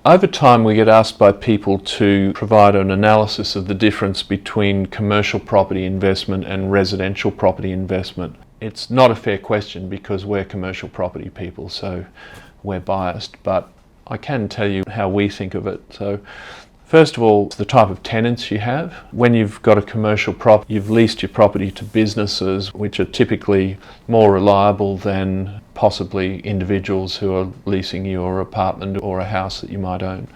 Over time we get asked by people to provide an analysis of the difference between commercial property investment and residential property investment. It's not a fair question because we're commercial property people, so we're biased, but I can tell you how we think of it. So, first of all, the type of tenants you have. When you've got a commercial property, you've leased your property to businesses, which are typically more reliable than possibly individuals who are leasing your apartment or a house that you might own.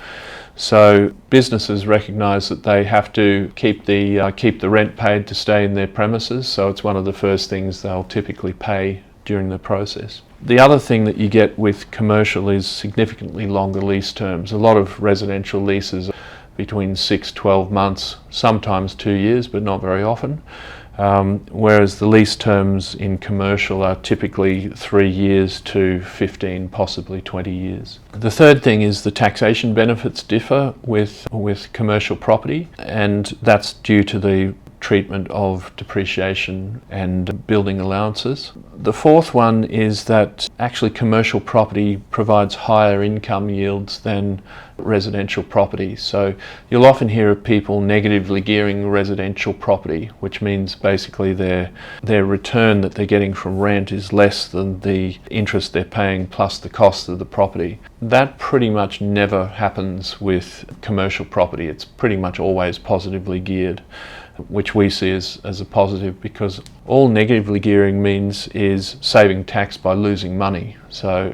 So businesses recognise that they have to keep the rent paid to stay in their premises, so it's one of the first things they'll typically pay during the process. The other thing that you get with commercial is significantly longer lease terms. A lot of residential leases are between 6-12 months, sometimes 2 years, but not very often. Whereas the lease terms in commercial are typically 3 years to 15, possibly 20 years. The third thing is the taxation benefits differ with commercial property, and that's due to the treatment of depreciation and building allowances. The fourth one is that actually commercial property provides higher income yields than residential property. So you'll often hear of people negatively gearing residential property, which means basically their return that they're getting from rent is less than the interest they're paying plus the cost of the property. That pretty much never happens with commercial property. It's pretty much always positively geared, which we see as a positive, because all negatively gearing means is saving tax by losing money. So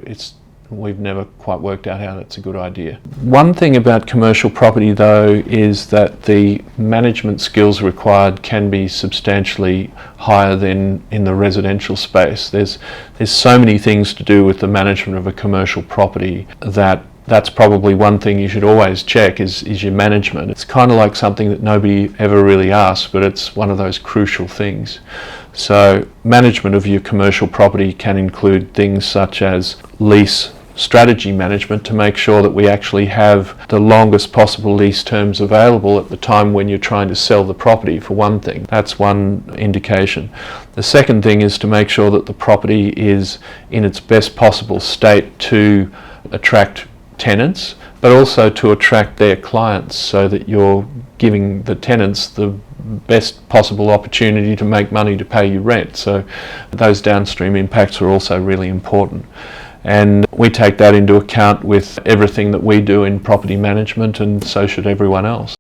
we've never quite worked out how that's a good idea. One thing about commercial property though is that the management skills required can be substantially higher than in the residential space. There's so many things to do with the management of a commercial property that's probably one thing you should always check is your management. It's kind of like something that nobody ever really asks, but it's one of those crucial things. So management of your commercial property can include things such as lease strategy management to make sure that we actually have the longest possible lease terms available at the time when you're trying to sell the property, for one thing. That's one indication. The second thing is to make sure that the property is in its best possible state to attract tenants, but also to attract their clients, so that you're giving the tenants the best possible opportunity to make money to pay you rent. So those downstream impacts are also really important. And we take that into account with everything that we do in property management, and so should everyone else.